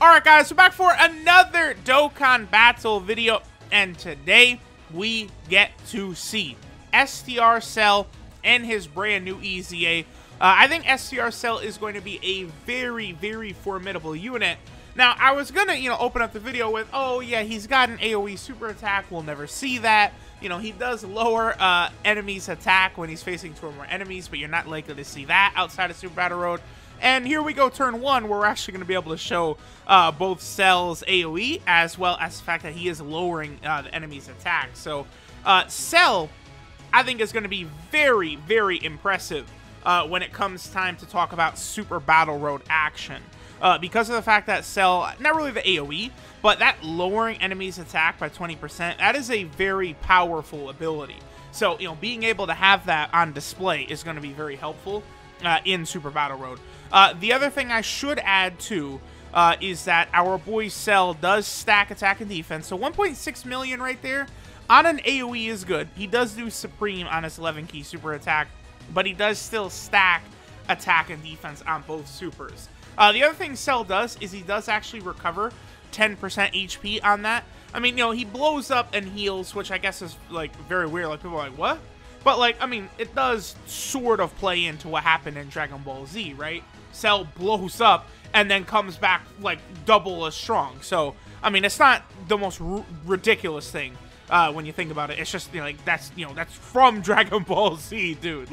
Alright guys, we're back for another Dokkan battle video, and today we get to see STR Cell and his brand new EZA. I think STR Cell is going to be a very, very formidable unit. Now, I was gonna, open up the video with, oh yeah, he's got an AoE super attack, we'll never see that. He does lower enemies' attack when he's facing two or more enemies, but you're not likely to see that outside of Super Battle Road. And here we go, turn one, where we're actually going to be able to show both Cell's AoE, as well as the fact that he is lowering the enemy's attack. So, Cell, I think, is going to be very, very impressive when it comes time to talk about Super Battle Road action. Because of the fact that Cell, not really the AoE, but that lowering enemies' attack by 20%, that is a very powerful ability. So, being able to have that on display is going to be very helpful in Super Battle Road. The other thing I should add, too, is that our boy Cell does stack attack and defense. So 1.6 million right there on an AoE is good. He does do Supreme on his 11-key super attack, but he does still stack attack and defense on both supers. The other thing Cell does is he does actually recover 10% HP on that. I mean, he blows up and heals, which I guess is, very weird. Like, people are like, what? But, I mean, it does sort of play into what happened in Dragon Ball Z, right? Cell blows up and then comes back, double as strong. So, I mean, it's not the most ridiculous thing when you think about it. It's just, that's from Dragon Ball Z, dude.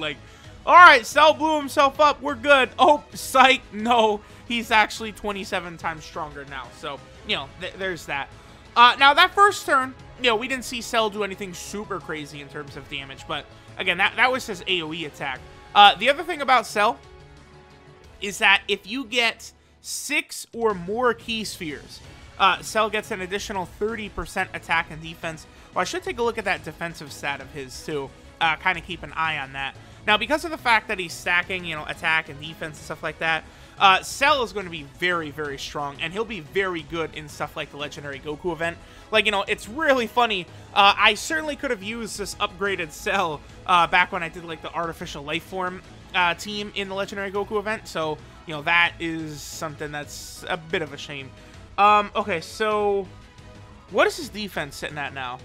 Alright, Cell blew himself up. We're good. Oh, psych. No, he's actually 27 times stronger now. So, there's that. Now, that first turn, we didn't see Cell do anything super crazy in terms of damage. But, again, that was his AoE attack. The other thing about Cell is that if you get 6 or more key spheres, Cell gets an additional 30% attack and defense. Well, I should take a look at that defensive stat of his, too. Kind of keep an eye on that. Now, because of the fact that he's stacking, attack and defense and stuff like that, Cell is going to be very, very strong, and he'll be very good in stuff like the Legendary Goku event. It's really funny. I certainly could have used this upgraded Cell back when I did, the Artificial Life Form team in the Legendary Goku event, so, that is something that's a bit of a shame. Okay, so, what is his defense sitting at now?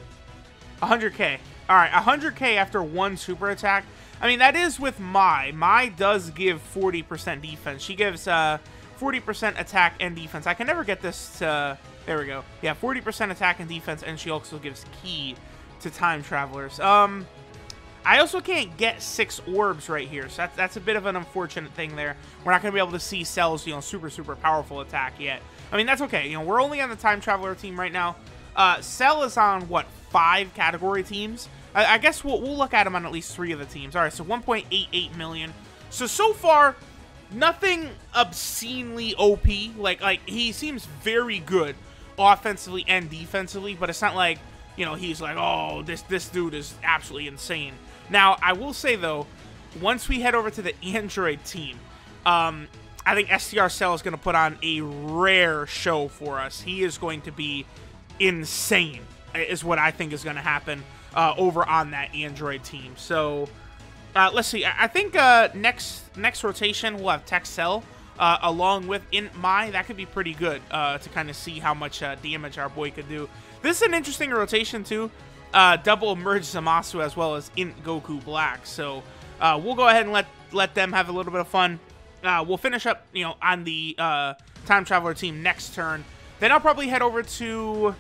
100k. Alright, 100k after one super attack. I mean, that is with Mai. Mai does give 40% defense. She gives 40% attack and defense. I can never get this to... There we go. Yeah, 40% attack and defense, and she also gives key to time travelers. I also can't get 6 orbs right here, so that's a bit of an unfortunate thing there. We're not going to be able to see Cell's, super, super powerful attack yet. I mean, that's okay. We're only on the time traveler team right now. Cell is on, what, 5 category teams? I guess we'll look at him on at least 3 of the teams. All right, so 1.88 million. So far, nothing obscenely OP. He seems very good offensively and defensively, but it's not like, he's like, oh, this dude is absolutely insane. Now, I will say, though, once we head over to the Android team, I think STR Cell is going to put on a rare show for us. He is going to be insane, is what I think is going to happen over on that Android team. So, let's see. I think next rotation we'll have Tech Cell along with Int Mai. That could be pretty good to kind of see how much damage our boy could do. This is an interesting rotation, too. Double Merge Zamasu as well as Int Goku Black. So, we'll go ahead and let them have a little bit of fun. We'll finish up, on the Time Traveler team next turn. Then I'll probably head over to...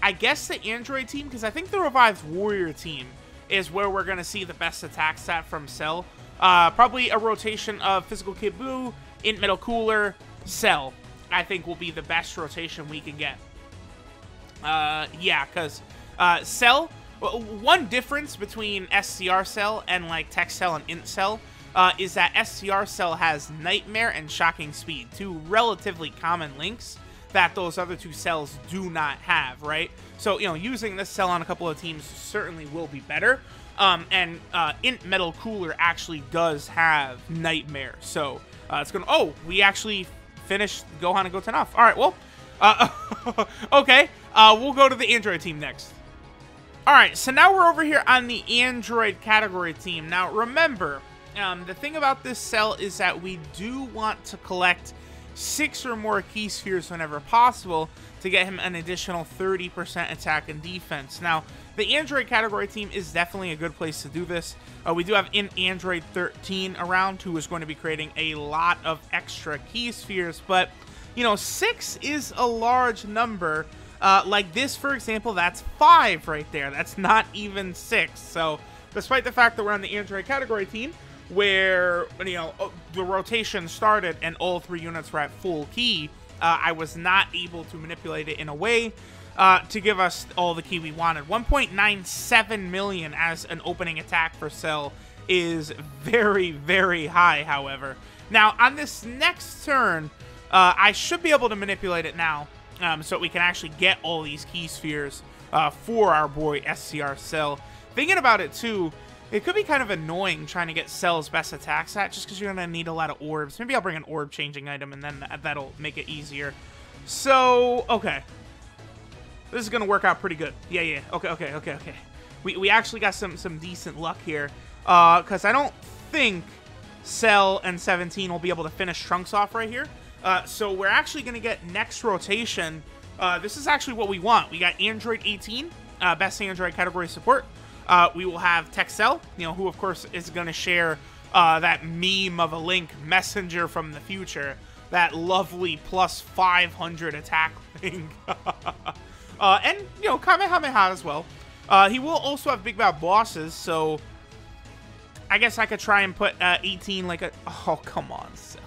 I guess the Android team, because I think the Revived Warrior team is where we're going to see the best attack stat from Cell. Probably a rotation of Physical Kid Buu, Int Metal Cooler, Cell, I think will be the best rotation we can get. Yeah, because Cell, one difference between STR Cell and Tech Cell and Int Cell is that STR Cell has Nightmare and Shocking Speed, 2 relatively common links that those other 2 cells do not have, right? So, using this cell on a couple of teams certainly will be better. And Int Metal Cooler actually does have Nightmare. So, it's going to... Oh, we actually finished Gohan and Goten off. All right, well... okay, we'll go to the Android team next. All right, so now we're over here on the Android category team. Now, remember, the thing about this cell is that we do want to collect 6 or more key spheres whenever possible to get him an additional 30% attack and defense. Now, the Android category team is definitely a good place to do this. We do have in Android 13 around, who is going to be creating a lot of extra key spheres, but, you know, 6 is a large number. Like this, for example, that's 5 right there. That's not even 6. So, despite the fact that we're on the Android category team, where, you know, the rotation started and all 3 units were at full key, I was not able to manipulate it in a way to give us all the key we wanted. 1.97 million as an opening attack for Cell is very, very high, however. Now, on this next turn, I should be able to manipulate it now, so we can actually get all these key spheres for our boy STR Cell. Thinking about it, too, it could be kind of annoying trying to get Cell's best attack stat, just because you're going to need a lot of orbs. Maybe I'll bring an orb changing item, and then that'll make it easier. So, okay. This is going to work out pretty good. Yeah. Okay. We actually got some decent luck here. Because I don't think Cell and 17 will be able to finish Trunks off right here. So we're actually going to get next rotation. This is actually what we want. We got Android 18, best Android category support. We will have Tech Cell, you know, who of course is going to share that meme of a Link messenger from the future. That lovely plus 500 attack Link. And, you know, Kamehameha as well. He will also have big bad bosses, so I guess I could try and put 18 like a... Oh, come on, Cell.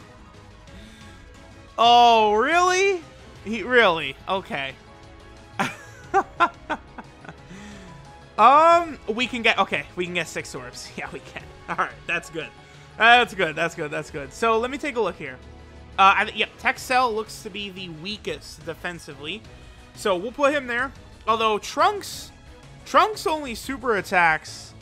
Oh, really? Really? Okay. We can get 6 orbs. Yeah, we can. All right, that's good. That's good. So let me take a look here. Yep, Tech Cell looks to be the weakest defensively, so we'll put him there. Although Trunks only super attacks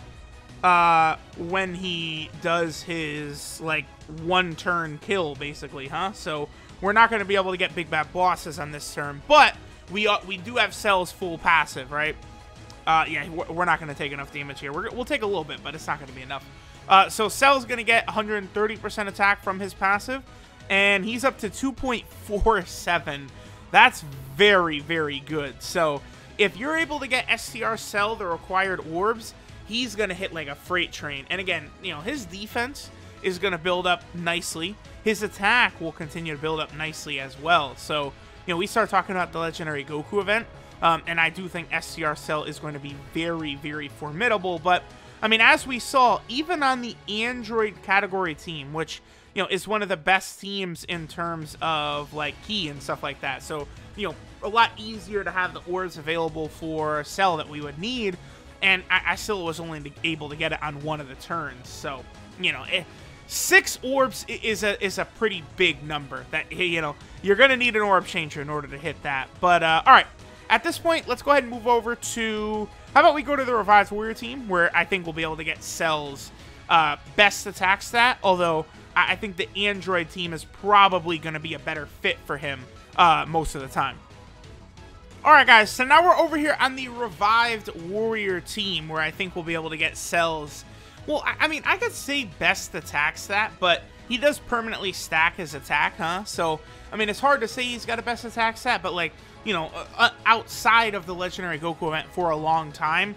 when he does his like 1-turn kill, basically, huh? So we're not going to be able to get big bad bosses on this turn, but we do have Cell's full passive, right? Yeah, we're not going to take enough damage here. We'll take a little bit, but it's not going to be enough. So Cell's going to get 130% attack from his passive, and he's up to 2.47. That's very, very good. So if you're able to get STR Cell the required orbs, he's going to hit like a freight train. And again, you know, his defense is going to build up nicely. His attack will continue to build up nicely as well. So, you know, we start talking about the Legendary Goku event. And I do think STR Cell is going to be very, very formidable. But, I mean, as we saw, even on the Android category team, which, you know, is one of the best teams in terms of, like, key and stuff like that. So, you know, a lot easier to have the orbs available for Cell that we would need. And I still was only able to get it on one of the turns. So, you know, 6 orbs is a pretty big number. That, you know, you're going to need an orb changer in order to hit that. But, all right. At this point, let's go ahead and move over to... How about we go to the Revived Warrior team, where I think we'll be able to get Cell's best attack stat, although I think the Android team is probably going to be a better fit for him most of the time. Alright guys, so now we're over here on the Revived Warrior team, where I think we'll be able to get Cell's... Well, I mean, I could say best attack stat, but he does permanently stack his attack, huh? So, I mean, it's hard to say he's got a best attack stat, but like... You know, outside of the Legendary Goku event for a long time,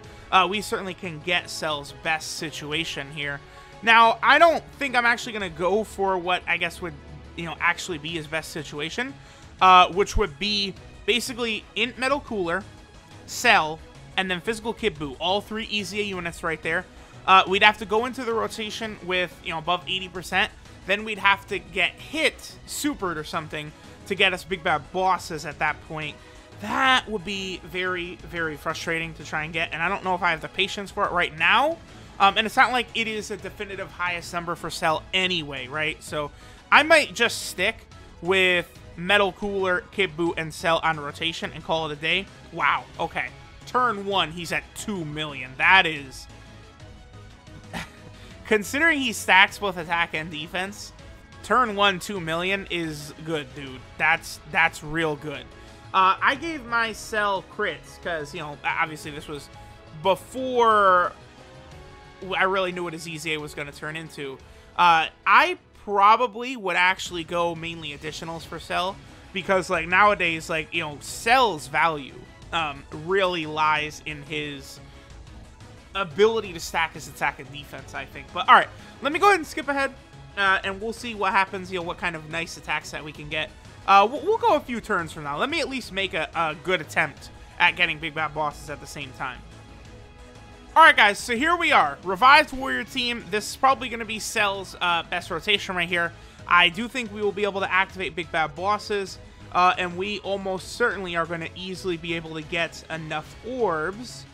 we certainly can get Cell's best situation here. Now, I don't think I'm actually going to go for what I guess would, you know, actually be his best situation, which would be basically Int Metal Cooler, Cell, and then Physical Kid Buu. All 3 EZA units right there. We'd have to go into the rotation with, you know, above 80%. Then we'd have to get hit, supered or something, to get us big bad bosses at that point. That would be very, very frustrating to try and get, and I don't know if I have the patience for it right now. And it's not like it is a definitive highest number for Cell anyway, right? So I might just stick with Metal Cooler, Kid Buu, and Cell on rotation and call it a day. Wow, okay. Turn 1, he's at 2 million. That is... Considering he stacks both attack and defense... Turn 1, 2 million is good, dude. That's real good. I gave my Cell crits because, you know, obviously this was before I really knew what his EZA was going to turn into. I probably would actually go mainly additionals for Cell, because like nowadays, like, you know, Cell's value really lies in his ability to stack his attack and defense, I think. But all right, let me go ahead and skip ahead, and we'll see what happens. You know, what kind of nice attack set we can get. We'll go a few turns from now. Let me at least make a good attempt at getting big bad bosses at the same time. Alright guys, so here we are. Revived Warrior Team. This is probably going to be Cell's best rotation right here. I do think we will be able to activate big bad bosses, and we almost certainly are going to easily be able to get enough orbs,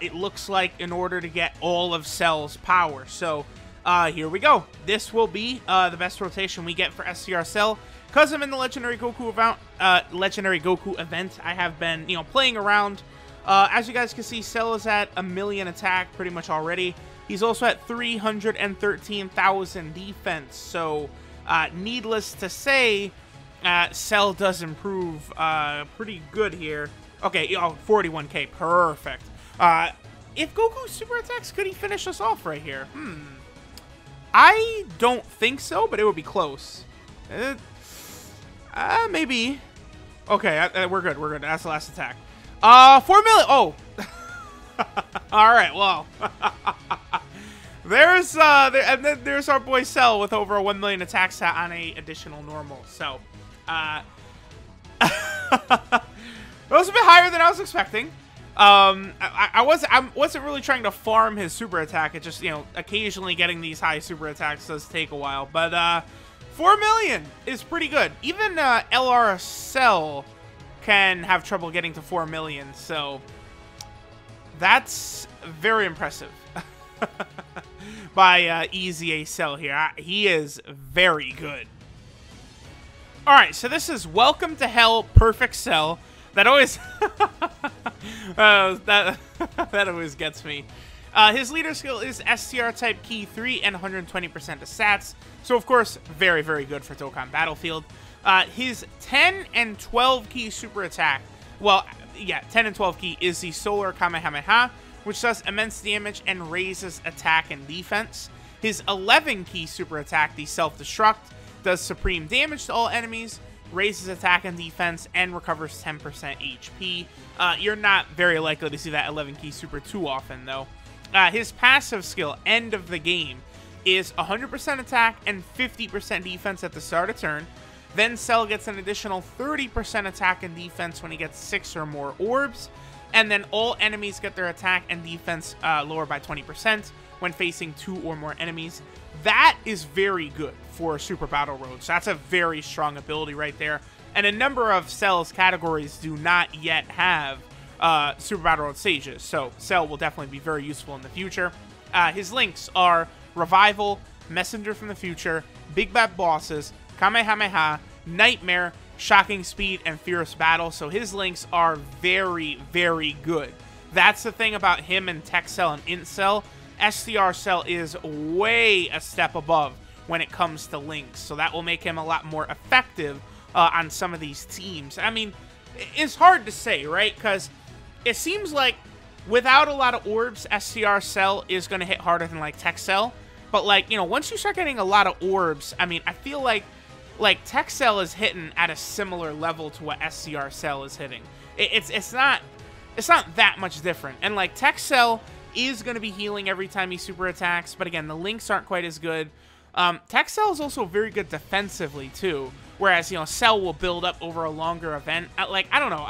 it looks like, in order to get all of Cell's power. So here we go. This will be the best rotation we get for STR Cell. Because I'm in the Legendary Goku event, I have been, you know, playing around. As you guys can see, Cell is at 1 million attack pretty much already. He's also at 313,000 defense. So, needless to say, Cell does improve pretty good here. Okay, oh, 41k, perfect. If Goku super attacks, could he finish us off right here? I don't think so, but it would be close. Maybe. Okay, we're good. We're good. That's the last attack. 4 million. Oh. All right. Well, there's and then there's our boy Cell with over a 1 million attack stat on a additional normal. So, that was a bit higher than I was expecting. I wasn't really trying to farm his super attack. It just, you know, occasionally getting these high super attacks does take a while. But 4 million is pretty good. Even LR Cell can have trouble getting to 4 million, so that's very impressive by EZA Cell here. He is very good. Alright, so this is Welcome to Hell Perfect Cell. That always that always gets me. His leader skill is STR type key 3 and 120% of stats. So, of course, very, very good for Dokkan Battlefield. His 10 and 12 key super attack, well, yeah, 10 and 12 key is the Solar Kamehameha, which does immense damage and raises attack and defense. His 11 key super attack, the Self-Destruct, does supreme damage to all enemies, raises attack and defense, and recovers 10% HP. You're not very likely to see that 11 key super too often, though. His passive skill, End of the Game, is 100% attack and 50% defense at the start of turn. Then Cell gets an additional 30% attack and defense when he gets 6 or more orbs. And then all enemies get their attack and defense lower by 20% when facing 2 or more enemies. That is very good for Super Battle Road. So that's a very strong ability right there. And a number of Cell's categories do not yet have Super Battle Road stages. So Cell will definitely be very useful in the future. His links are Revival, Messenger from the Future, Big Bad Bosses, Kamehameha, Nightmare, Shocking Speed, and Fierce Battle. So his links are very, very good. That's the thing about him and Tech Cell and Int Cell. STR Cell is way a step above when it comes to links. So that will make him a lot more effective on some of these teams. I mean, it's hard to say, right? Because it seems like without a lot of orbs, STR Cell is going to hit harder than, like, Tech Cell. But, like, you know, once you start getting a lot of orbs, I mean, I feel like Tech Cell is hitting at a similar level to what STR Cell is hitting. It's not that much different. And, like, Tech Cell is going to be healing every time he super attacks. But, again, the links aren't quite as good. Tech Cell is also very good defensively, too. Whereas, you know, Cell will build up over a longer event. Like, I don't know.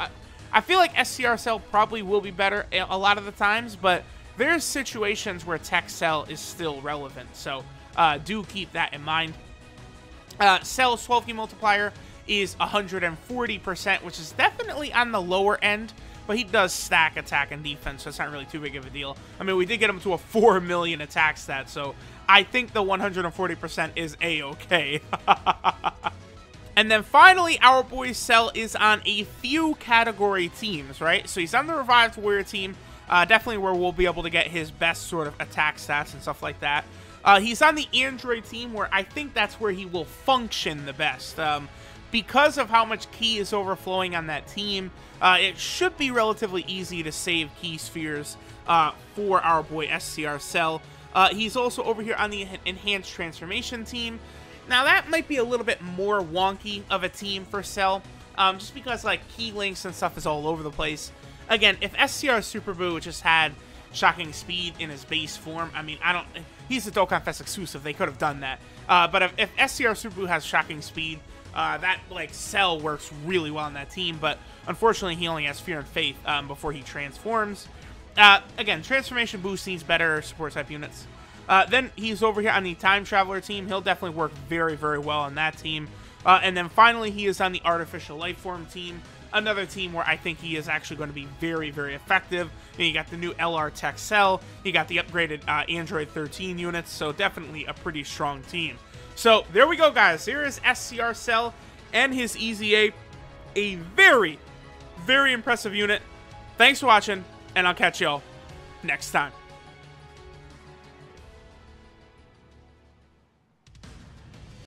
I feel like STR Cell probably will be better a lot of the times, but there's situations where Tech Cell is still relevant, so do keep that in mind. Cell's 12-key multiplier is 140%, which is definitely on the lower end, but he does stack attack and defense, so it's not really too big of a deal. I mean, we did get him to a 4 million attack stat, so I think the 140% is A-okay. And then finally, our boy Cell is on a few category teams, right? So he's on the Revived Warrior team, definitely where we'll be able to get his best sort of attack stats and stuff like that. He's on the Android team, where I think that's where he will function the best. Because of how much ki is overflowing on that team, it should be relatively easy to save ki spheres for our boy STR Cell. He's also over here on the Enhanced Transformation team. Now, that might be a little bit more wonky of a team for Cell, just because, like, key links and stuff is all over the place. Again, if STR Super Boo just had shocking speed in his base form, I mean, he's a Dokkan Fest exclusive, they could have done that. But if STR Super Boo has shocking speed, that, like, Cell works really well on that team, but unfortunately, he only has Fear and Faith before he transforms. Again, Transformation Boost needs better support type units. Then he's over here on the Time Traveler team. He'll definitely work very, very well on that team. And then finally, he is on the Artificial Lifeform team. Another team where I think he is actually going to be very, very effective. And you got the new LR Tech Cell. You got the upgraded Android 13 units. So definitely a pretty strong team. So there we go, guys. Here is STR Cell and his EZA. A very, very impressive unit. Thanks for watching, and I'll catch y'all next time.